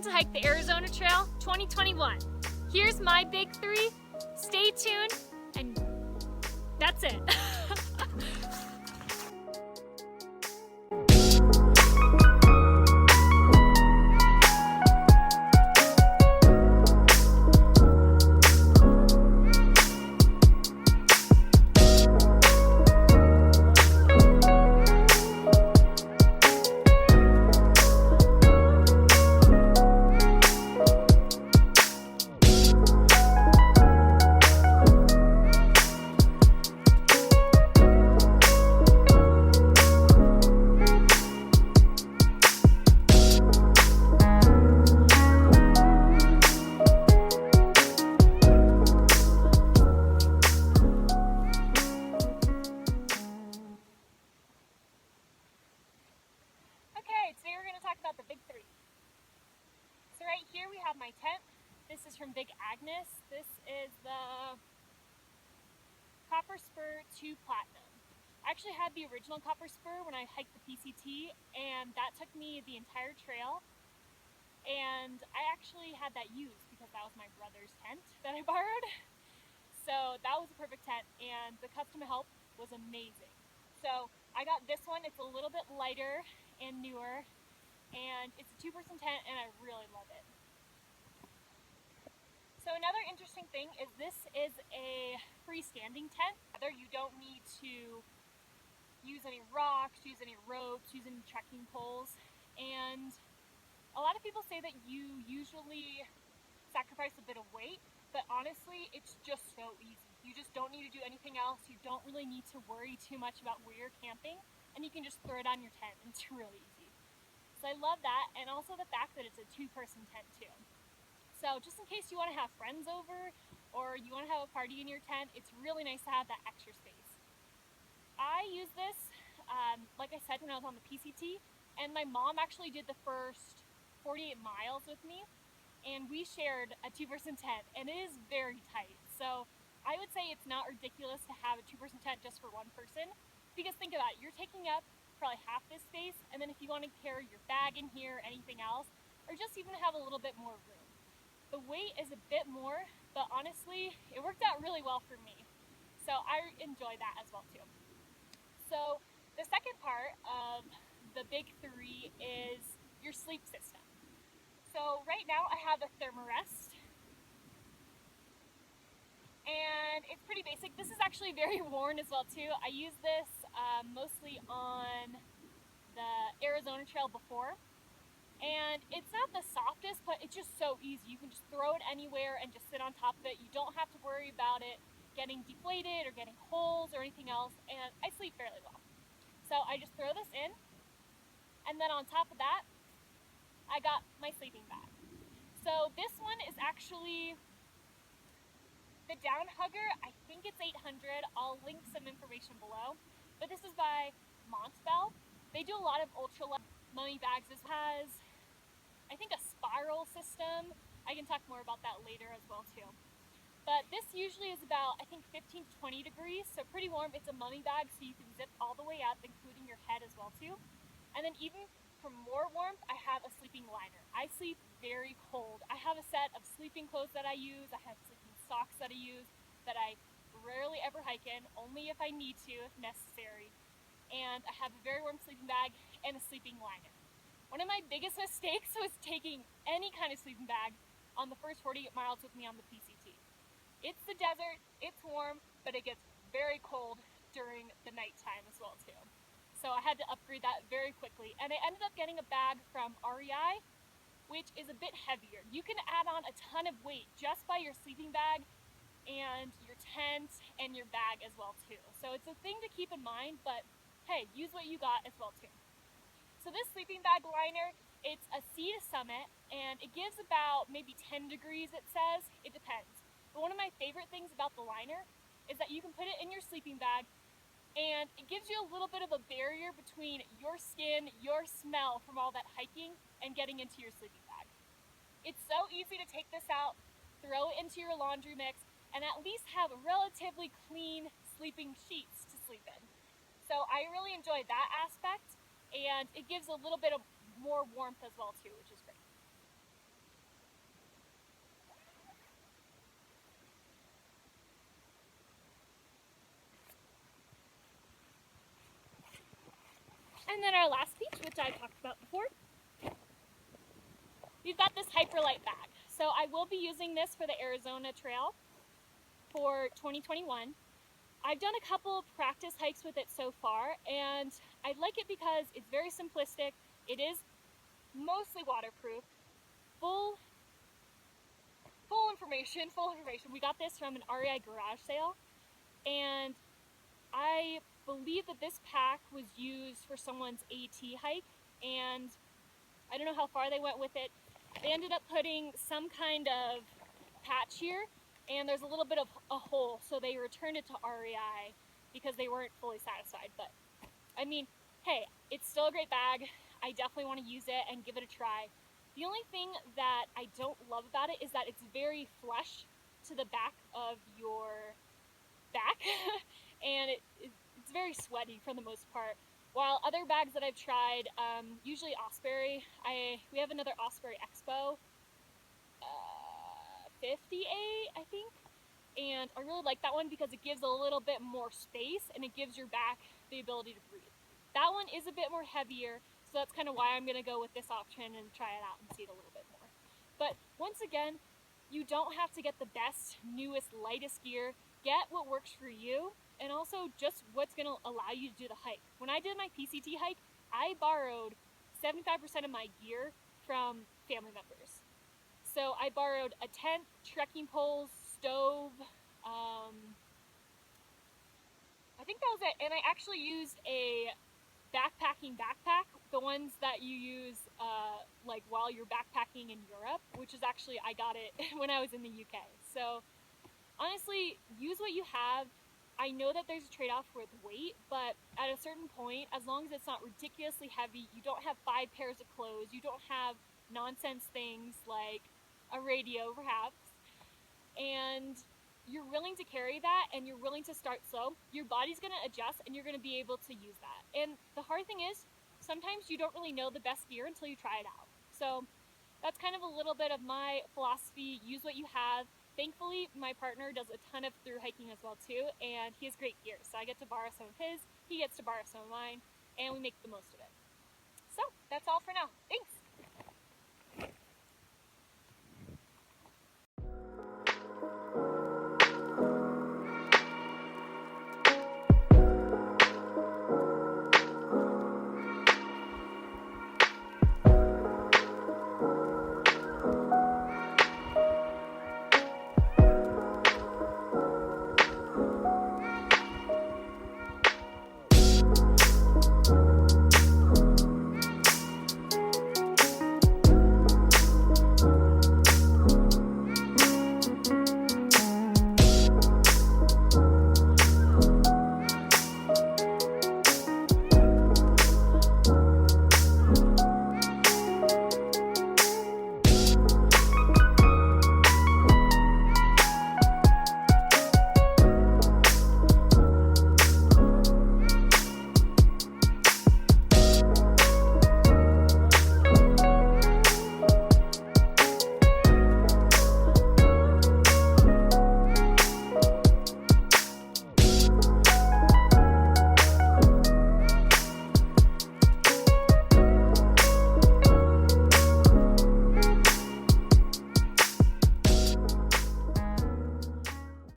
going to hike the Arizona Trail 2021. Here's my big three. Stay tuned, and that's it. Today we're going to talk about the big three. So right here we have my tent. This is from Big Agnes. This is the Copper Spur 2 Platinum. I actually had the original Copper Spur when I hiked the PCT, and that took me the entire trail. And I actually had that used because that was my brother's tent that I borrowed. So that was a perfect tent, and the custom help was amazing. So I got this one. It's a little bit lighter and newer, and it's a 2-person tent, and I really love it. So another interesting thing is this is a freestanding tent. You don't need to use any rocks, use any ropes, use any trekking poles, and a lot of people say that you usually sacrifice a bit of weight, but honestly it's just so easy. You just don't need to do anything else. You don't really need to worry too much about where you're camping, and you can just throw it on your tent, and it's really easy. So I love that, and also the fact that it's a 2-person tent too. So just in case you want to have friends over or you want to have a party in your tent, it's really nice to have that extra space. I use this, like I said, when I was on the PCT, and my mom actually did the first 48 miles with me, and we shared a 2-person tent, and it is very tight. So I would say it's not ridiculous to have a 2-person tent just for one person, because think about it, you're taking up probably half this space, and then if you want to carry your bag in here, anything else, or just even have a little bit more room. The weight is a bit more, but honestly, it worked out really well for me. So I enjoy that as well too. So the second part of the big three is your sleep system. So right now I have a Thermarest, and it's pretty basic. This is actually very worn as well too. I used this mostly on the Arizona Trail before, and it's not the softest, but it's just so easy. You can just throw it anywhere and just sit on top of it. You don't have to worry about it getting deflated or getting holes or anything else, and I sleep fairly well. So I just throw this in, and then on top of that I got my sleeping bag. So this one is actually the Down Hugger. I think it's 800. I'll link some information below. But this is by Montbell. They do a lot of ultralight mummy bags. This has, I think, a spiral system. I can talk more about that later as well too. But this usually is about, I think, 15 to 20 degrees, so pretty warm. It's a mummy bag, so you can zip all the way up, including your head as well too. And then even for more warmth, I have a sleeping liner. I sleep very cold. I have a set of sleeping clothes that I use. I have sleeping socks that I use that I rarely ever hike in, only if I need to, if necessary. And I have a very warm sleeping bag and a sleeping liner. One of my biggest mistakes was taking any kind of sleeping bag on the first 48 miles with me on the PCT. It's the desert, it's warm, but it gets very cold during the nighttime as well too. So I had to upgrade that very quickly, and I ended up getting a bag from REI, which is a bit heavier. You can add on a ton of weight just by your sleeping bag and your tent and your bag as well too. So it's a thing to keep in mind, but hey, use what you got as well too. So this sleeping bag liner, it's a Sea to Summit, and it gives about maybe 10 degrees, it says. It depends. But one of my favorite things about the liner is that you can put it in your sleeping bag, and it gives you a little bit of a barrier between your skin, your smell from all that hiking, and getting into your sleeping bag. It's so easy to take this out, throw it into your laundry mix, and at least have relatively clean sleeping sheets to sleep in. So I really enjoy that aspect, and it gives a little bit of more warmth as well too, which is great. And then our last piece, which I talked about before, we've got this Hyperlight bag. So I will be using this for the Arizona Trail for 2021. I've done a couple practice hikes with it so far, and I like it because it's very simplistic. It is mostly waterproof, full information. We got this from an REI garage sale, and I believe that this pack was used for someone's AT hike, and I don't know how far they went with it. They ended up putting some kind of patch here, and there's a little bit of a hole, so they returned it to REI because they weren't fully satisfied. But I mean, hey, it's still a great bag. I definitely want to use it and give it a try. The only thing that I don't love about it is that it's very flush to the back of your back and it's very sweaty for the most part. While other bags that I've tried, usually Osprey, we have another Osprey Expo 58, I think, and I really like that one because it gives a little bit more space and it gives your back the ability to breathe. That one is a bit more heavier, so that's kind of why I'm going to go with this option and try it out and see it a little bit more. But once again, you don't have to get the best, newest, lightest gear. Get what works for you, and also just what's going to allow you to do the hike. When I did my PCT hike, I borrowed 75% of my gear from family members. So I borrowed a tent, trekking poles, stove, I think that was it. And I actually used a backpacking backpack, the ones that you use like while you're backpacking in Europe, which is actually, I got it when I was in the UK. So honestly, use what you have. I know that there's a trade-off with weight, but at a certain point, as long as it's not ridiculously heavy, you don't have 5 pairs of clothes, you don't have nonsense things like a radio perhaps, and you're willing to carry that and you're willing to start slow, your body's going to adjust and you're going to be able to use that. And the hard thing is, sometimes you don't really know the best gear until you try it out. So that's kind of a little bit of my philosophy. Use what you have. Thankfully, my partner does a ton of through hiking as well too, and he has great gear. So I get to borrow some of his, he gets to borrow some of mine, and we make the most of it. So that's all for now. Thank you.